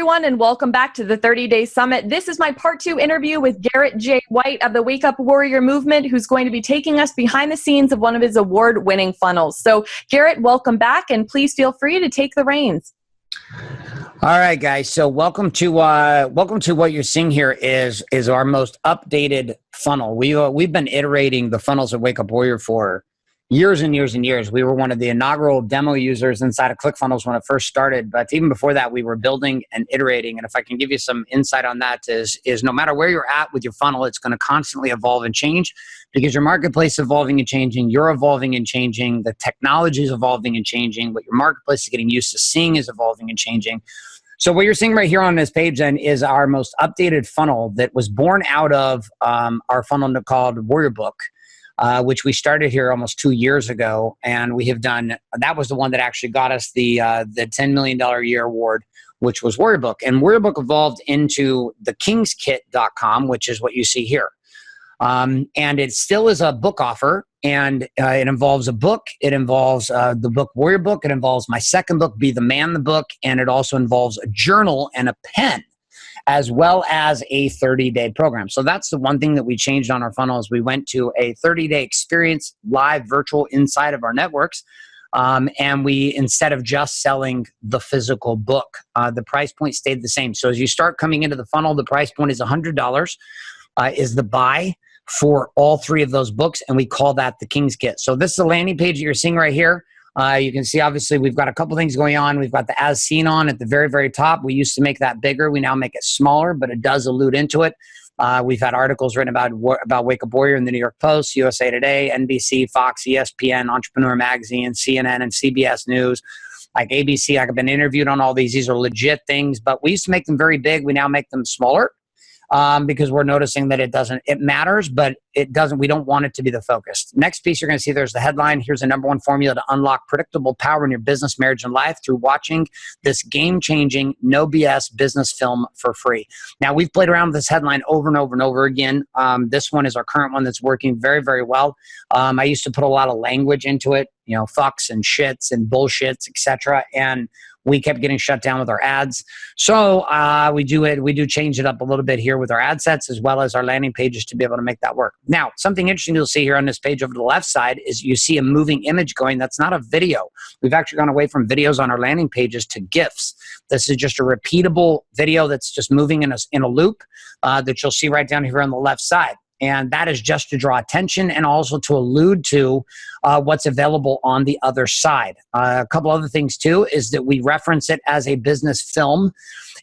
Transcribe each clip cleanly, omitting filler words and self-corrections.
everyone, and welcome back to the 30-Day Summit. This is my part 2 interview with Garrett J. White of the Wake Up Warrior Movement, who's going to be taking us behind the scenes of one of his award-winning funnels. So, Garrett, welcome back, and please feel free to take the reins. All right, guys. So welcome to what you're seeing here is our most updated funnel. We've been iterating the funnels at Wake Up Warrior for years and years and years. We were one of the inaugural demo users inside of ClickFunnels when it first started. But even before that, we were building and iterating. And if I can give you some insight on that is no matter where you're at with your funnel, it's going to constantly evolve and change because your marketplace is evolving and changing. You're evolving and changing. The technology is evolving and changing. What your marketplace is getting used to seeing is evolving and changing. So what you're seeing right here on this page then is our most updated funnel that was born out of our funnel called Warrior Book. Which we started here almost 2 years ago, and we have done. That was the one that actually got us the $10 million a year award, which was Warrior Book. And Warrior Book evolved into the kingskit.com, which is what you see here. And it still is a book offer, and it involves a book. It involves the book Warrior Book. It involves my second book, Be the Man, the book, and it also involves a journal and a pen, as well as a 30-day program. So that's the one thing that we changed on our funnel is we went to a 30-day experience, live, virtual, inside of our networks. And we, instead of just selling the physical book, the price point stayed the same. So as you start coming into the funnel, the price point is $100, is the buy for all 3 of those books. And we call that the King's Kit. So this is the landing page that you're seeing right here. You can see, obviously, we've got a couple things going on. We've got the as seen on at the very, very top. We used to make that bigger. We now make it smaller, but it does allude into it. We've had articles written about Wake Up Warrior in the New York Post, USA Today, NBC, Fox, ESPN, Entrepreneur Magazine, CNN, and CBS News. Like ABC, I've been interviewed on all these. These are legit things, but we used to make them very big. We now make them smaller. Because we're noticing that it matters, but it doesn't, we don't want it to be the focus. Next piece, you're going to see there's the headline. Here's the #1 formula to unlock predictable power in your business, marriage, and life through watching this game-changing, no BS business film for free. Now, we've played around with this headline over and over and over again. This one is our current one that's working very, very well. I used to put a lot of language into it, fucks and shits and bullshits, etc. And we kept getting shut down with our ads. So we do change it up a little bit here with our ad sets as well as our landing pages to be able to make that work. Now, something interesting you'll see here on this page over the left side is you see a moving image going. That's not a video. We've actually gone away from videos on our landing pages to GIFs. This is just a repeatable video that's just moving in a loop that you'll see right down here on the left side. And that is just to draw attention and also to allude to what's available on the other side. A couple other things, too, is that we reference it as a business film.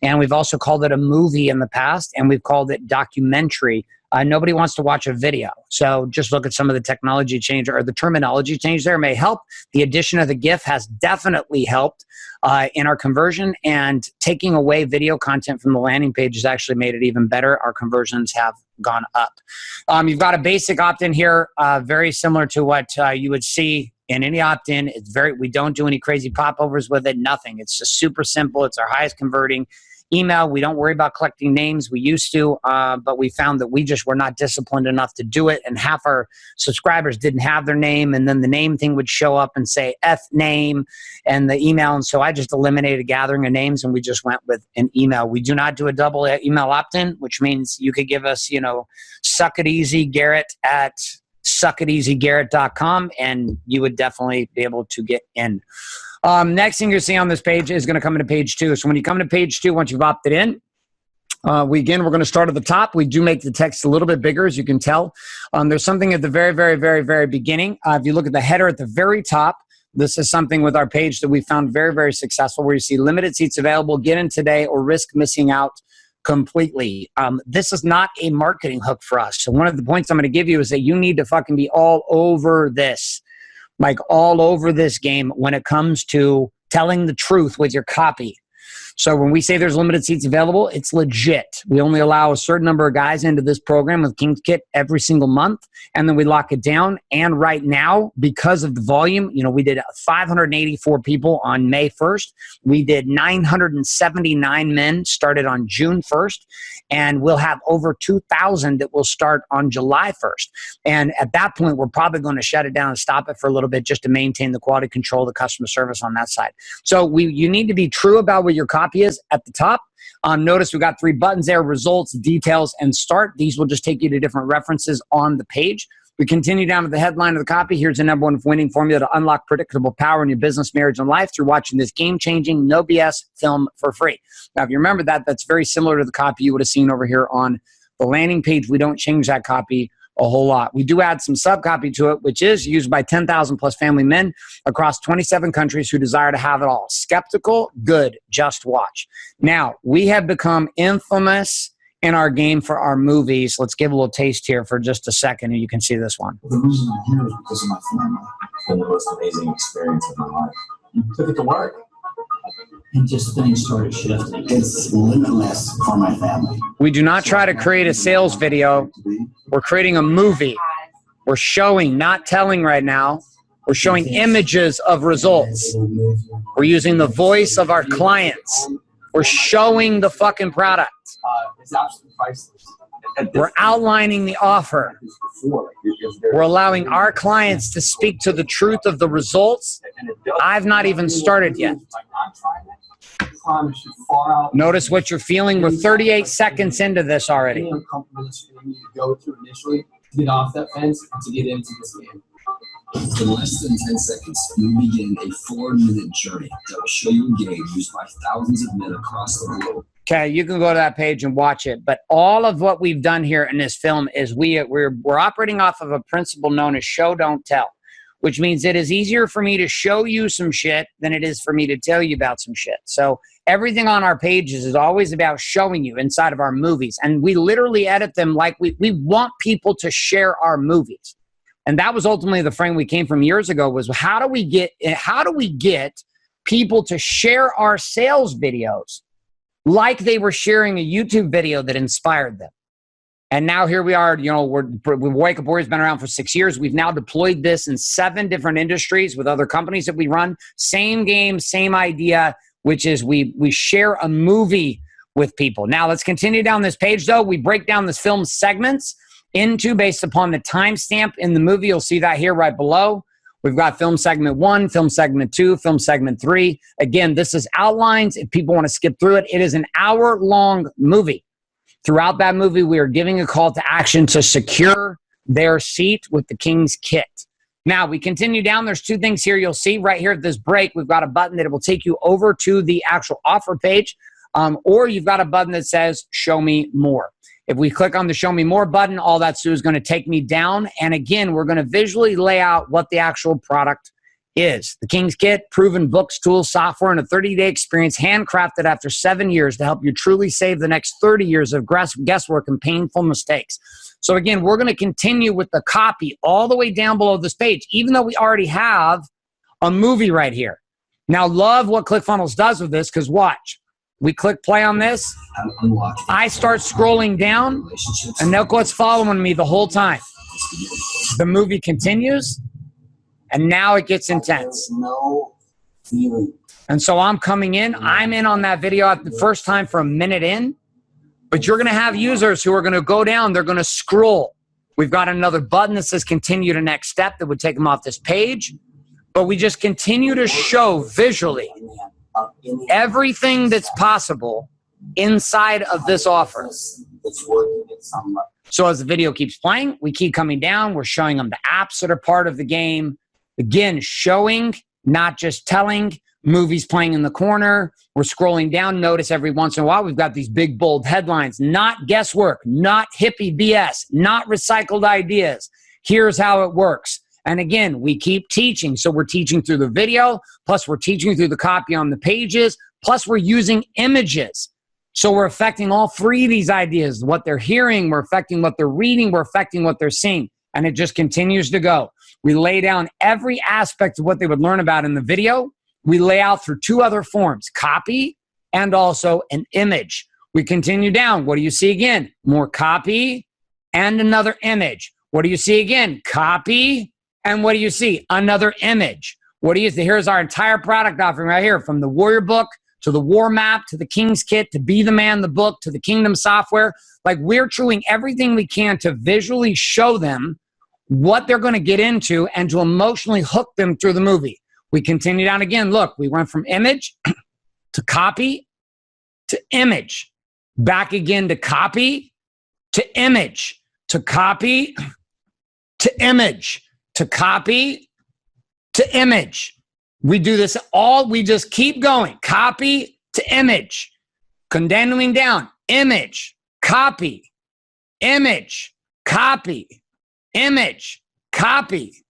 And we've also called it a movie in the past. And we've called it documentary. Nobody wants to watch a video. So just look at some of the technology change or the terminology change there may help. The addition of the GIF has definitely helped in our conversion, and taking away video content from the landing page has actually made it even better. Our conversions have gone up. You've got a basic opt-in here, very similar to what you would see in any opt-in. We don't do any crazy popovers with it, nothing. It's just super simple. It's our highest converting email. We don't worry about collecting names. We used to, but we found that we just were not disciplined enough to do it. And half our subscribers didn't have their name. And then the name thing would show up and say F name and the email. And so I just eliminated a gathering of names and we just went with an email. We do not do a double email opt-in, which means you could give us, suck it easy, Garrett at suckiteasygarrett.com, and you would definitely be able to get in. Next thing you're seeing on this page is going to come into page 2. So when you come to page 2, once you've opted in, we're going to start at the top. We do make the text a little bit bigger, as you can tell. There's something at the very, very, very, very beginning. If you look at the header at the very top, this is something with our page that we found very, very successful, where you see limited seats available, get in today, or risk missing out completely. This is not a marketing hook for us. So one of the points I'm going to give you is that you need to fucking be all over this. Like all over this game when it comes to telling the truth with your copy. So when we say there's limited seats available, it's legit. We only allow a certain number of guys into this program with King's Kit every single month, and then we lock it down. And right now, because of the volume, we did 584 people on May 1st. We did 979 men started on June 1st, and we'll have over 2,000 that will start on July 1st. And at that point, we're probably going to shut it down and stop it for a little bit just to maintain the quality control, the customer service on that side. So you need to be true about what what your copy is at the top. Notice we got 3 buttons there: results, details, and start. These will just take you to different references on the page. We continue down to the headline of the copy. Here's the #1 winning formula to unlock predictable power in your business, marriage, and life through watching this game-changing, no BS film for free. Now, if you remember that, that's very similar to the copy you would have seen over here on the landing page. We don't change that copy a whole lot. We do add some sub-copy to it, which is used by 10,000 plus family men across 27 countries who desire to have it all. Skeptical? Good. Just watch. Now, we have become infamous in our game for our movies. Let's give a little taste here for just a second, and you can see this one. The reason I'm here is because of my family. It's been the most amazing experience of my life. Took it to work. And just things started shifting. It's limitless for my family. We do not try to create a sales video. We're creating a movie. We're showing, not telling right now. We're showing images of results. We're using the voice of our clients. We're showing the fucking product. It's absolutely priceless. We're outlining the offer. We're allowing our clients to speak to the truth of the results. I've not even started yet. Notice what you're feeling. We're 38 seconds into this already. Go through initially to get off that fence and to get into this game. In less than 10 seconds, you'll begin a 4-minute journey that will show you a game used by thousands of men across the globe. Okay, you can go to that page and watch it. But all of what we've done here in this film is we're operating off of a principle known as show, don't tell, which means it is easier for me to show you some shit than it is for me to tell you about some shit. So everything on our pages is always about showing you inside of our movies. And we literally edit them like we want people to share our movies. And that was ultimately the frame we came from years ago, was how do we get people to share our sales videos like they were sharing a YouTube video that inspired them. And now here we are, Wake Up Warrior's been around for 6 years. We've now deployed this in 7 different industries with other companies that we run. Same game, same idea, which is we share a movie with people. Now let's continue down this page though. We break down this film segments into based upon the timestamp in the movie. You'll see that here right below. We've got film segment 1, film segment 2, film segment 3. Again, this is outlines. If people want to skip through it, it is an hour-long movie. Throughout that movie, we are giving a call to action to secure their seat with the King's Kit. Now, we continue down. There's 2 things here you'll see right here at this break. We've got a button that will take you over to the actual offer page, or you've got a button that says, Show Me More. If we click on the Show Me More button, all that's is going to take me down. And again, we're going to visually lay out what the actual product is. The King's Kit, proven books, tools, software, and a 30-day experience handcrafted after 7 years to help you truly save the next 30 years of guesswork and painful mistakes. So again, we're going to continue with the copy all the way down below this page, even though we already have a movie right here. Now, love what ClickFunnels does with this, because watch. We click play on this. I start scrolling down, and look what's following me the whole time. The movie continues, and now it gets intense. And so I'm coming in. I'm in on that video at the first time for a minute in, but you're going to have users who are going to go down. They're going to scroll. We've got another button that says continue to next step that would take them off this page, but we just continue to show visually everything that's possible inside of this offer. So as the video keeps playing, we keep coming down. We're showing them the apps that are part of the game. Again, showing, not just telling. Movies playing in the corner. We're scrolling down. Notice every once in a while, we've got these big, bold headlines. Not guesswork, not hippie BS, not recycled ideas. Here's how it works. And again, we keep teaching. So we're teaching through the video, plus we're teaching through the copy on the pages, plus we're using images. So we're affecting all 3 of these ideas. What they're hearing, we're affecting what they're reading, we're affecting what they're seeing. And it just continues to go. We lay down every aspect of what they would learn about in the video. We lay out through 2 other forms, copy and also an image. We continue down. What do you see again? More copy and another image. What do you see again? Copy. And what do you see? Another image. What do you see? Here's our entire product offering right here, from the Warrior Book to the War Map to the King's Kit to Be the Man, the book to the Kingdom software. Like, we're doing everything we can to visually show them what they're going to get into and to emotionally hook them through the movie. We continue down again. Look, we went from image to copy to image, back again to copy, to image, to copy, to image, to copy, to image. We do this all, we just keep going. Copy to image, continuing down, image, copy, image, copy, image, copy,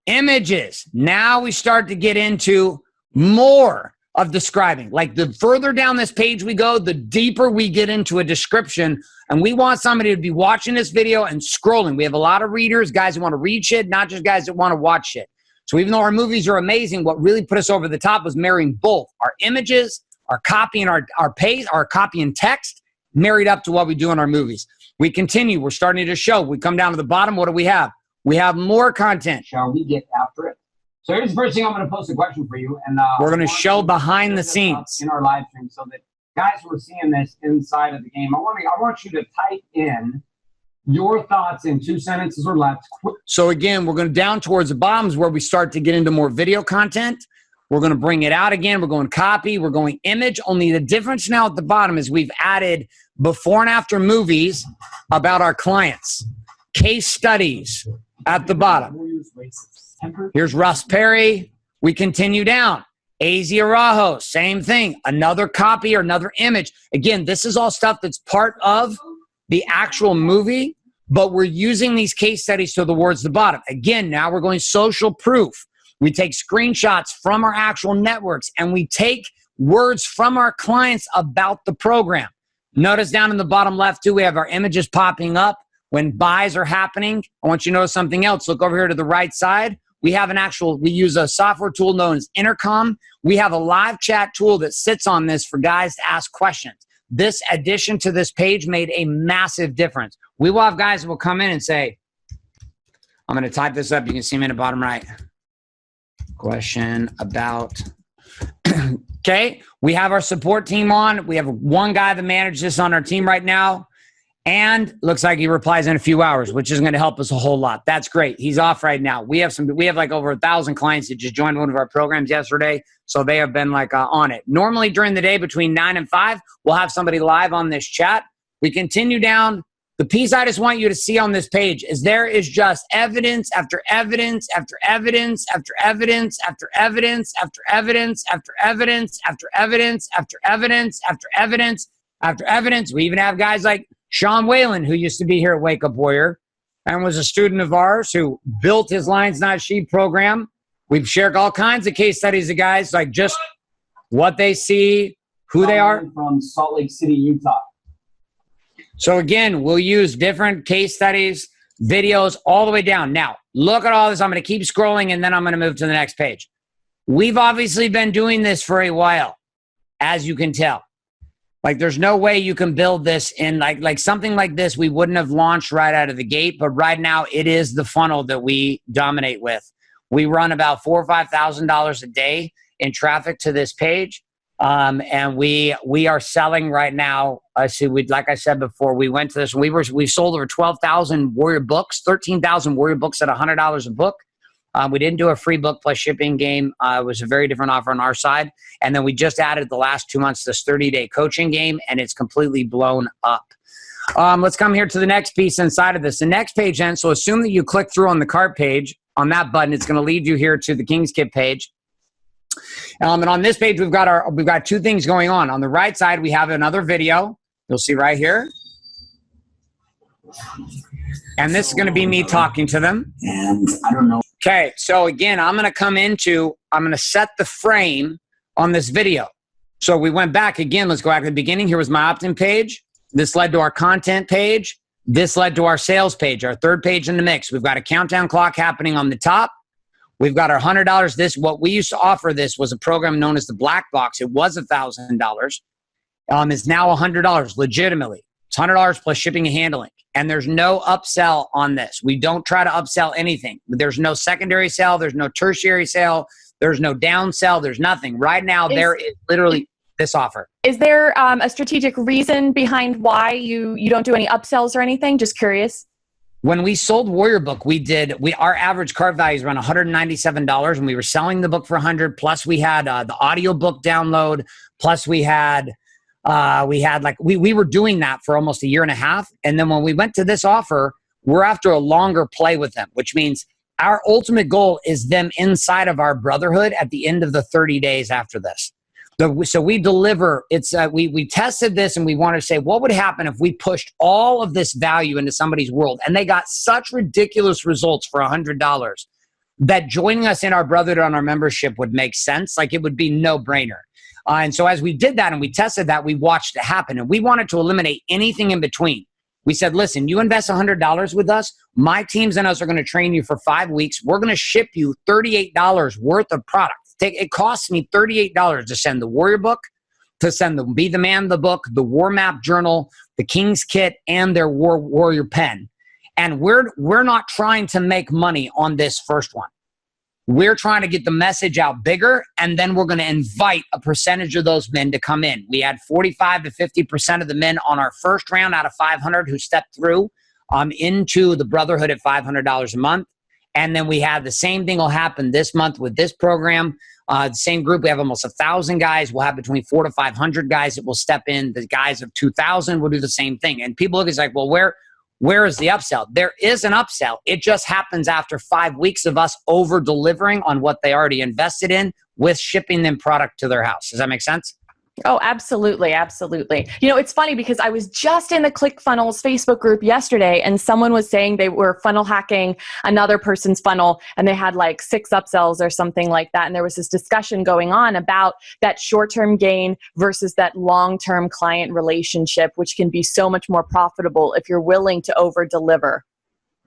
images. Now we start to get into more of describing. Like the further down this page we go, the deeper we get into a description. And we want somebody to be watching this video and scrolling. We have a lot of readers, guys who want to read shit, not just guys that want to watch shit. So even though our movies are amazing, what really put us over the top was marrying both our images, our copy and our paste, our copy and text married up to what we do in our movies. We continue. We're starting to show. We come down to the bottom. What do we have? We have more content. Shall we get after it? So here's the first thing. I'm going to post a question for you, and we're going to show behind the scenes in our live stream, so that guys who are seeing this inside of the game, I want you to type in your thoughts in 2 sentences or less. So again, we're going down towards the bottoms where we start to get into more video content. We're going to bring it out again. We're going copy. We're going image. Only the difference now at the bottom is we've added before and after movies about our clients. Case studies at the bottom. Here's Russ Perry. We continue down. AZ Arajo, same thing. Another copy or another image. Again, this is all stuff that's part of the actual movie, but we're using these case studies towards the bottom. Again, now we're going social proof. We take screenshots from our actual networks, and we take words from our clients about the program. Notice down in the bottom left, too, we have our images popping up when buys are happening. I want you to notice something else. Look over here to the right side. We use a software tool known as Intercom. We have a live chat tool that sits on this for guys to ask questions. This addition to this page made a massive difference. We will have guys who will come in and say, I'm going to type this up. You can see me in the bottom right. Question about, okay. We have our support team on. We have one guy that manages this on our team right now. And looks like he replies in a few hours, which is going to help us a whole lot. That's great. He's off right now. We have like over 1,000 clients that just joined one of our programs yesterday. So they have been like on it. Normally during the day between 9 and 5, we'll have somebody live on this chat. We continue down. The piece I just want you to see on this page is there is just evidence after evidence after evidence after evidence after evidence after evidence after evidence after evidence after evidence after evidence after evidence. We even have guys like Sean Whalen, who used to be here at Wake Up Warrior and was a student of ours who built his Lions Not Sheep program. We've shared all kinds of case studies of guys, like just what they see, who they are. From Salt Lake City, Utah. So again, we'll use different case studies, videos, all the way down. Now, look at all this. I'm going to keep scrolling, and then I'm going to move to the next page. We've obviously been doing this for a while, as you can tell. Like, there's no way you can build this in like something like this. We wouldn't have launched right out of the gate, but right now it is the funnel that we dominate with. We run about $4,000 or $5,000 a day in traffic to this page, and we are selling right now. Like I said before, we went to this. We sold over 12,000 Warrior books, 13,000 Warrior books at $100 a book. We didn't do a free book plus shipping game. It was a very different offer on our side. And then we just added the last 2 months this 30-day coaching game, and it's completely blown up. Let's come here to the next piece inside of this. The next page then, so assume that you click through on the cart page, on that button, it's going to lead you here to the King's Kit page. And on this page, we've got two things going on. On the right side, we have another video. You'll see right here. And this is going to be me talking to them. And I don't know. Okay, so again, I'm going to set the frame on this video. So we went back again. Let's go back to the beginning. Here was my opt-in page. This led to our content page. This led to our sales page, our third page in the mix. We've got a countdown clock happening on the top. We've got our $100. What we used to offer this was a program known as the Black Box. It was $1,000. It's now $100 legitimately. It's $100 plus shipping and handling. And there's no upsell on this. We don't try to upsell anything. There's no secondary sale. There's no tertiary sale. There's no downsell. There's nothing. Right now, there is literally this offer. Is there a strategic reason behind why you don't do any upsells or anything? Just curious. When we sold Warrior Book, our average cart value is around $197, and we were selling the book for $100. Plus, we had the audio book download. Plus, we had We had like, we were doing that for almost a year and a half. And then when we went to this offer, we're after a longer play with them, which means our ultimate goal is them inside of our brotherhood at the end of the 30 days after this. So we deliver, we tested this and we wanted to say, what would happen if we pushed all of this value into somebody's world? And they got such ridiculous results for $100 that joining us in our brotherhood on our membership would make sense. Like it would be no brainer. And so as we did that and we tested that, we watched it happen and we wanted to eliminate anything in between. We said, listen, you invest $100 with us, my teams and us are going to train you for 5 weeks. We're going to ship you $38 worth of product. It costs me $38 to send the Warrior Book, to send the Be the Man the book, the War Map Journal, the King's Kit, and their Warrior Pen. And we're not trying to make money on this first one. We're trying to get the message out bigger, and then we're going to invite a percentage of those men to come in. We had 45 to 50% of the men on our first round out of 500 who stepped through into the Brotherhood at $500 a month. And then we had the same thing will happen this month with this program. The same group, we have almost 1,000 guys. We'll have between 400 to 500 guys that will step in. The guys of 2,000 will do the same thing. And people look, it's like, well, where is the upsell? There is an upsell. It just happens after 5 weeks of us over delivering on what they already invested in with shipping them product to their house. Does that make sense? Oh, absolutely. Absolutely. You know, it's funny because I was just in the ClickFunnels Facebook group yesterday and someone was saying they were funnel hacking another person's funnel and they had like 6 upsells or something like that. And there was this discussion going on about that short-term gain versus that long-term client relationship, which can be so much more profitable if you're willing to over-deliver.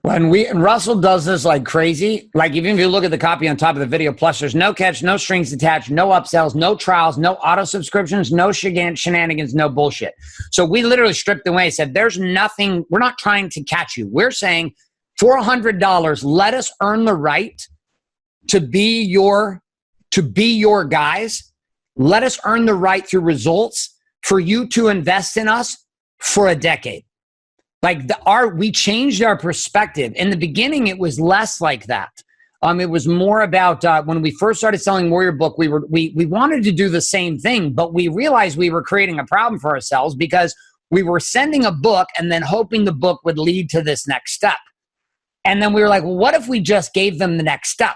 And Russell does this like crazy. Like even if you look at the copy on top of the video, plus there's no catch, no strings attached, no upsells, no trials, no auto subscriptions, no shenanigans, no bullshit. So we literally stripped away, said there's nothing, we're not trying to catch you. We're saying for $100, let us earn the right to be your guys. Let us earn the right through results for you to invest in us for a decade. Like we changed our perspective. In the beginning, it was less like that. It was more about when we first started selling Warrior Book, we wanted to do the same thing, but we realized we were creating a problem for ourselves because we were sending a book and then hoping the book would lead to this next step. And then we were like, well, what if we just gave them the next step?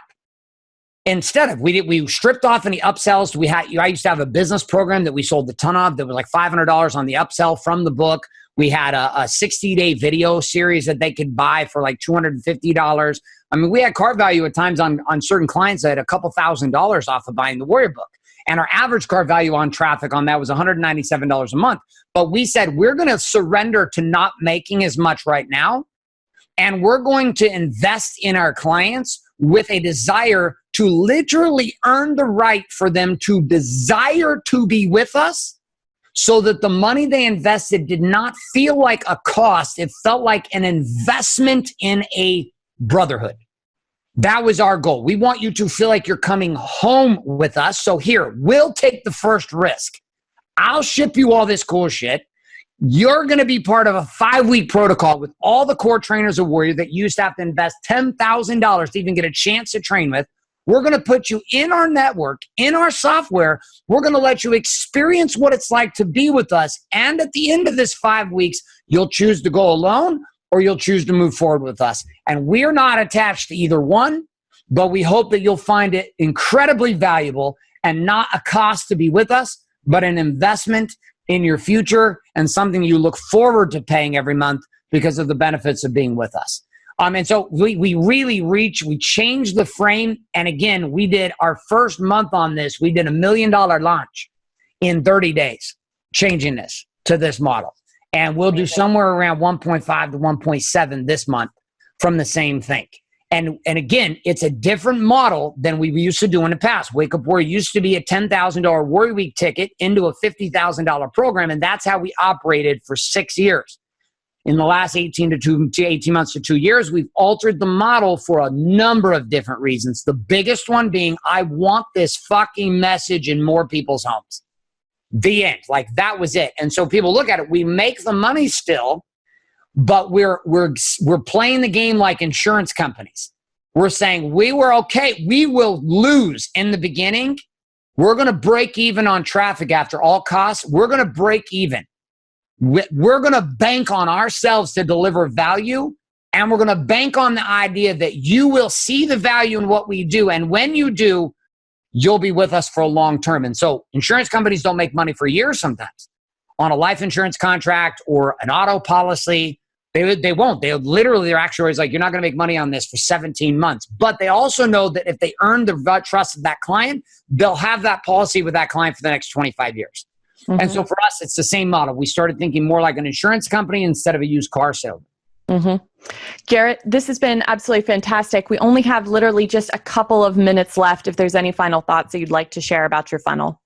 Instead of, we stripped off any upsells. I used to have a business program that we sold a ton of that was like $500 on the upsell from the book. We had a 60-day video series that they could buy for like $250. I mean, we had cart value at times on certain clients that had a couple $1,000s off of buying the Warrior Book. And our average cart value on traffic on that was $197 a month. But we said, we're going to surrender to not making as much right now. And we're going to invest in our clients with a desire to literally earn the right for them to desire to be with us, so that the money they invested did not feel like a cost. It felt like an investment in a brotherhood. That was our goal. We want you to feel like you're coming home with us. So here, we'll take the first risk. I'll ship you all this cool shit. You're going to be part of a 5-week protocol with all the core trainers of Warrior that you used to have to invest $10,000 to even get a chance to train with. We're going to put you in our network, in our software. We're going to let you experience what it's like to be with us. And at the end of this 5 weeks, you'll choose to go alone or you'll choose to move forward with us. And we're not attached to either one, but we hope that you'll find it incredibly valuable and not a cost to be with us, but an investment in your future and something you look forward to paying every month because of the benefits of being with us. And so we really changed the frame. And again, we did our first month on this. We did $1 million launch in 30 days, changing this to this model. And we'll do somewhere around 1.5 to 1.7 this month from the same thing. And again, it's a different model than we used to do in the past. Wake Up Warrior used to be a $10,000 Warrior Week ticket into a $50,000 program. And that's how we operated for 6 years. In the last 18 months to 2 years, we've altered the model for a number of different reasons. The biggest one being, I want this fucking message in more people's homes. The end. Like that was it. And so people look at it. We make the money still, but we're playing the game like insurance companies. We're saying we were okay. We will lose in the beginning. We're going to break even on traffic after all costs. We're going to break even. We're going to bank on ourselves to deliver value. And we're going to bank on the idea that you will see the value in what we do. And when you do, you'll be with us for a long term. And so insurance companies don't make money for years sometimes on a life insurance contract or an auto policy. They won't. They literally, their actuaries like, you're not going to make money on this for 17 months. But they also know that if they earn the trust of that client, they'll have that policy with that client for the next 25 years. Mm-hmm. And so for us, it's the same model. We started thinking more like an insurance company instead of a used car salesman. Mm-hmm. Garrett, this has been absolutely fantastic. We only have literally just a couple of minutes left. If there's any final thoughts that you'd like to share about your funnel.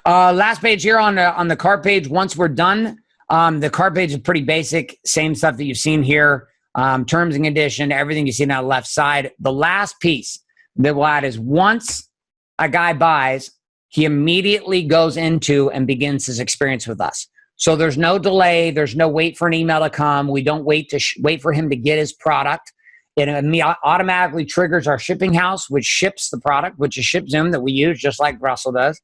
Last page here on the card page. Once we're done, the card page is pretty basic. Same stuff that you've seen here. Terms and condition, everything you see on the left side. The last piece that we'll add is once a guy buys, he immediately goes into and begins his experience with us. So there's no delay. There's no wait for an email to come. We don't wait for him to get his product. It automatically triggers our shipping house, which ships the product, which is ShipZoom that we use, just like Russell does.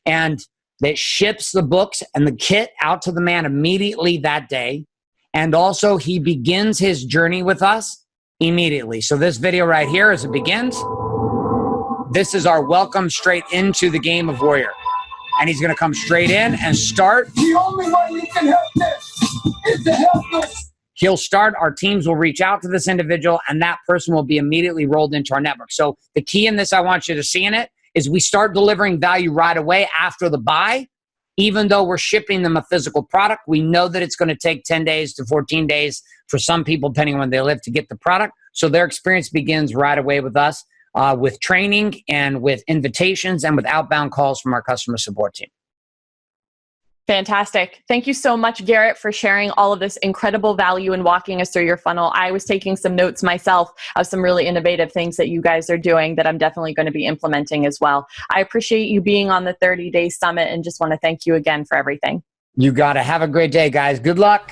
And that ships the books and the kit out to the man immediately that day. And also he begins his journey with us immediately. So this video right here, as it begins, this is our welcome straight into the game of Warrior. And he's going to come straight in and start. The only way we can help this is to help us. He'll start. Our teams will reach out to this individual, and that person will be immediately rolled into our network. So the key in this, I want you to see in it, is we start delivering value right away after the buy. Even though we're shipping them a physical product, we know that it's going to take 10 days to 14 days for some people, depending on when they live, to get the product. So their experience begins right away with us. With training and with invitations and with outbound calls from our customer support team. Fantastic. Thank you so much, Garrett, for sharing all of this incredible value and walking us through your funnel. I was taking some notes myself of some really innovative things that you guys are doing that I'm definitely going to be implementing as well. I appreciate you being on the 30-day summit and just want to thank you again for everything. You got to have a great day, guys. Good luck.